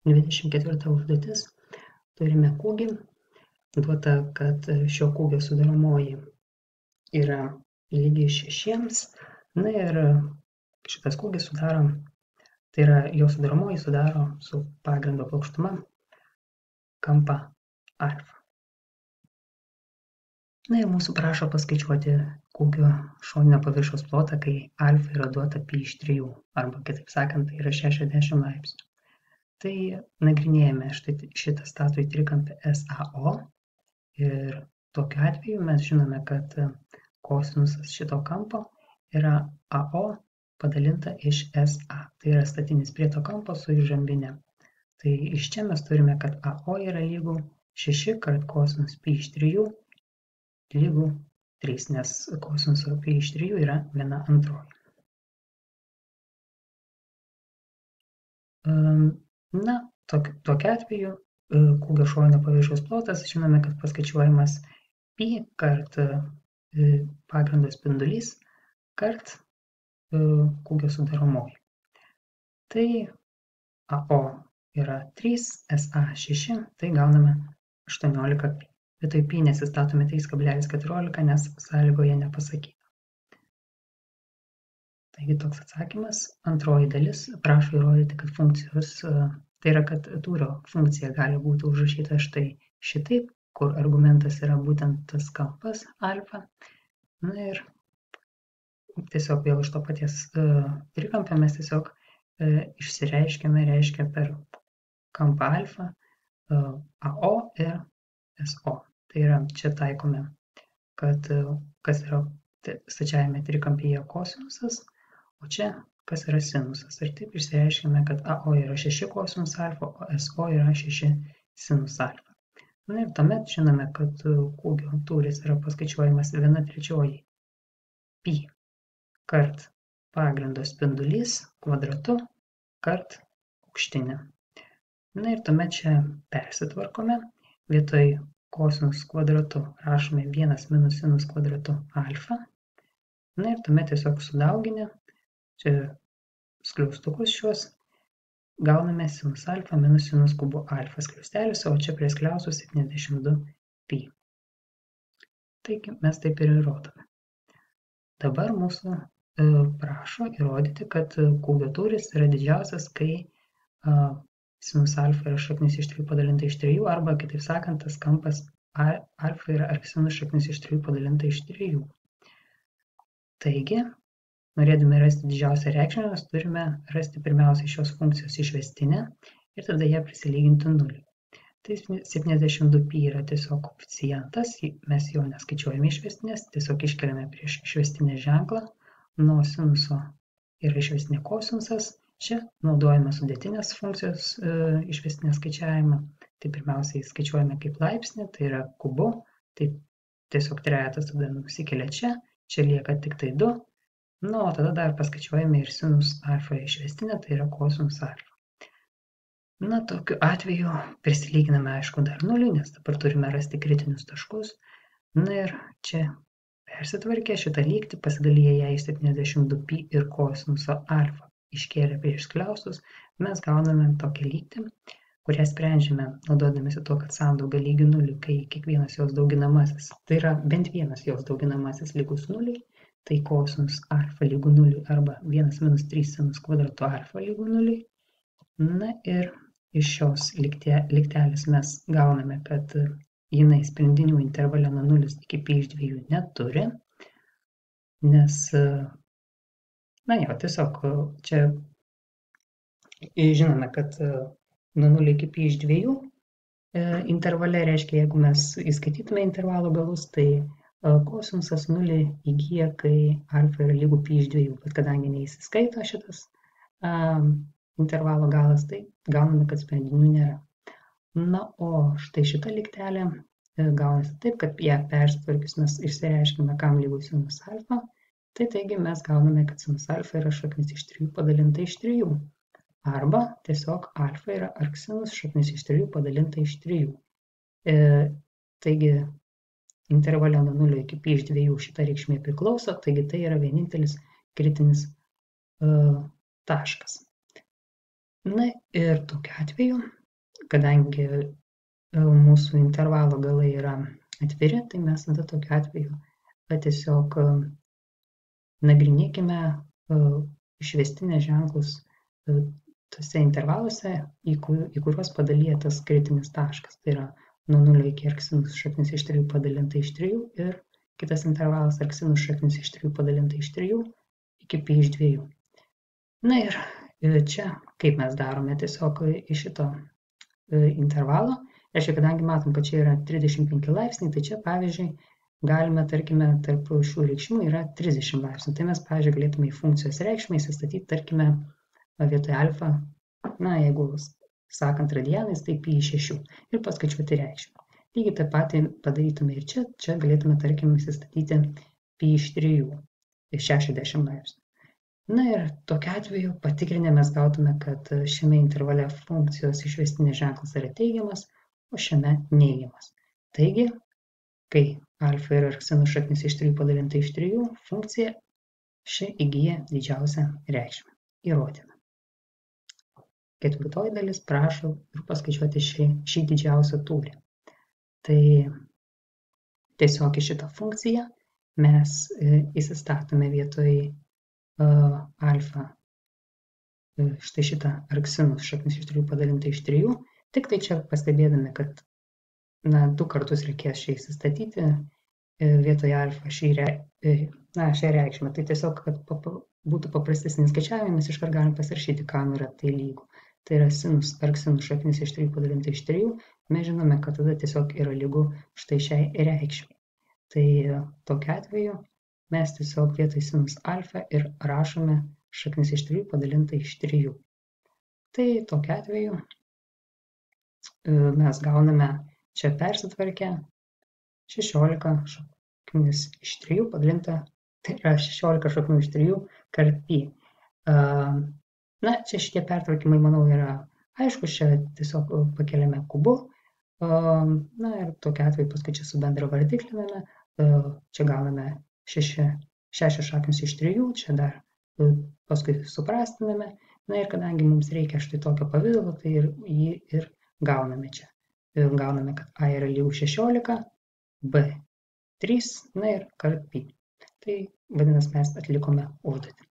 24 užduotis. Turime kūgį. Duota, kad šio kūgio sudaromoji yra lygi 6. Na ir šitas kūgis sudaro, tai yra jo sudaromoji sudaro su pagrindo plokštuma kampą alfa. Na ir mūsų prašo paskaičiuoti kūgio šoninio paviršiaus plotą, kai alfa yra duota pi iš 3, arba kitaip sakant, tai yra 60 laipsnių. Tai nagrinėjame šitą statų į trikampį SAO ir tokiu atveju mes žinome, kad kosinusas šito kampo yra AO padalinta iš SA, tai yra statinis prieto kampo su įžambine. Tai iš čia mes turime, kad AO yra lygu 6 kart kosinus pi iš 3 lygu 3, nes kosinuso pi iš 3 yra 1/2. Na, tokiu atveju kūgio šoninio paviršiaus plotas žinome, kad paskaičiuojamas pi kart pagrindo spindulys kart kūgio sudaromoji. Tai AO yra 3, SA 6, tai gauname 18 pi. Vietoj pi nesistatome 3,14, nes sąlygoje nepasakyta. Taigi toks atsakymas. Antroji dalis prašo įrodyti, kad funkcijos, tai yra, kad tūrio funkcija gali būti užrašyta štai šitaip, kur argumentas yra būtent tas kampas alfa. Na ir tiesiog vėl iš to paties trikampio mes tiesiog išsireiškiame, reiškia per kampą alfa AO ir SO. Tai yra, čia taikome, kad kas yra stačiajame trikampyje kosinusas, o čia kas yra sinusas. Ir taip išsireiškime, kad AO yra 6 kosinus alfa, o SO yra 6 sinus alfa. Na ir tuomet žinome, kad kūgio tūris yra paskaičiuojamas 1/3 pi kart pagrindo spindulys kvadratu kart aukštinė. Na ir tuomet čia persitvarkome. Vietoj kosinus kvadratu rašome 1 minus sinus kvadratu alfa. Na ir tuomet tiesiog sudauginę čia skliaustukus šios gauname sinus alfa minus sinus kubo alfa skliausteliuose, o čia prie skliaustų 72 pi. Taigi mes taip ir įrodome. Dabar mūsų prašo įrodyti, kad kūgio tūris yra didžiausias, kai sinus alfa yra šaknis iš 3 padalinta iš 3, arba kitaip sakant, tas kampas alfa yra arksinus šaknis iš 3 padalinta iš 3. Taigi, norėdami rasti didžiausią reikšmę, mes turime rasti pirmiausiai šios funkcijos išvestinę ir tada ją prisilyginti 0. Tai 72 pi yra tiesiog koeficientas, mes jo neskaičiuojame išvestinės, tiesiog iškeliame prieš išvestinės ženklą, nuo sinuso yra išvestinė kosinusas, čia naudojame sudėtinės funkcijos išvestinės skaičiavimą. Tai pirmiausiai skaičiuojame kaip laipsnį, tai yra kubu, tai tiesiog trejetas tada nusikelia čia lieka tik tai 2. Na, o tada dar paskaičiuojame ir sinus alfa išvestinę, tai yra kosinus alfa. Na, tokiu atveju prisilyginame, aišku, dar 0, nes dabar turime rasti kritinius taškus. Na ir čia persitvarkė šitą lygtį, pasidalyję ją į 72 pi ir kosinuso alfa iškėlę prieš skliaustus, mes gauname tokią lygtį, kurią sprendžiame naudodamėsi to, kad sandauga lygi 0, kai kiekvienas jos dauginamasis, tai yra bent vienas jos dauginamasis lygus 0, tai kosinus alfa lygu 0 arba 1 minus 3 sinus kvadrato alfa lygu 0. Na ir iš šios lygtelės mes gauname, kad jinai sprendinių intervale nuo 0 iki pi iš 2 neturi, nes, na jo, tiesiog čia žinome, kad nuo 0 iki pi iš 2 intervale reiškia, jeigu mes įskaitytume intervalo galus, tai kosinusas 0 įgyja, kai alfa yra lygu pi iš 2, bet kadangi neįsiskaito šitas intervalo galas, tai gauname, kad sprendinių nėra. Na, o štai šitą lygtelę gaunasi taip, kad ją persitvarkius mes išsireiškime, kam lygus sinus alfa, tai taigi mes gauname, kad sinus alfa yra šaknis iš 3 padalinta iš 3, arba tiesiog alfa yra arksinus šaknis iš 3 padalinta iš 3. Taigi intervale nuo 0 iki pi iš 2 šita reikšmė priklauso, taigi tai yra vienintelis kritinis taškas. Na ir tokiu atveju, kadangi mūsų intervalo galai yra atviri, tai mes tada tokiu atveju tiesiog nagrinėkime išvestinės ženklus tose intervaluose, į kuriuos padalyja tas kritinis taškas. Tai yra nuo 0 iki arksinus šaknis iš 3 padalinta iš 3 ir kitas intervalas arksinus šaknis iš 3 padalinta iš 3 iki pi iš 2. Na ir čia, kaip mes darome, tiesiog iš šito intervalo, reiškia, kadangi matom, kad čia yra 35 laipsniai, tai čia, pavyzdžiui, galime, tarkime, tarp šių reikšmių yra 30 laipsnių. Tai mes, pavyzdžiui, galėtume į funkcijos reikšmę įsistatyti, tarkime, vietoj alfa, na, jeigu sakant radianais, tai pi iš 6 ir paskaičiuoti reikšmę. Lygiai tą patį padarytume ir čia. Čia galėtume, tarkim, įsistatyti pi iš 3, 60 laipsnių. Na ir tokiu atveju patikrinę mes gautume, kad šiame intervale funkcijos išvestinės ženklas yra teigiamas, o šiame neigiamas. Taigi, kai alfa yra arksinus šaknis iš 3 padalinta iš 3, funkcija ši įgyja didžiausią reikšmę. Įrodyme. Ketvirtoji dalis prašo ir paskaičiuoti šį didžiausią tūrį. Tai tiesiog į šitą funkciją mes įsistatome vietoj alfa štai šitą arksinus šaknis iš 3 padalinta iš 3, tik tai čia pastebėdami, kad du kartus reikės čia įsistatyti vietoje alfa šią reikšmę. Tai tiesiog, kad būtų paprastesnis skaičiavimai, mes iškart galim pasirašyti, kam yra tai lygu. Tai yra sinus arksinus šaknis iš 3 padalinta iš 3, mes žinome, kad tada tiesiog yra lygu štai šiai reikšmei. Tai tokiu atveju mes tiesiog vietoj sinus alfa ir rašome šaknis iš 3 padalinta iš 3. Tai tokiu atveju mes gauname čia persitvarkę 16 šaknis iš 3 padalinta, tai yra 16 šaknų iš 3 kart pi. Na, čia šitie pertvarkymai, manau, yra aiškus, čia tiesiog pakeliame kubu. Na ir tokiu atveju paskui čia subendravardikliname, čia gauname 6 šaknis iš 3, čia dar paskui suprastiname. Na ir kadangi mums reikia štai tokio pavidalo, tai jį ir gauname čia. Gauname, kad a yra lygu 16, b 3, na ir kart pi. Tai vadinasi, mes atlikome užduotį.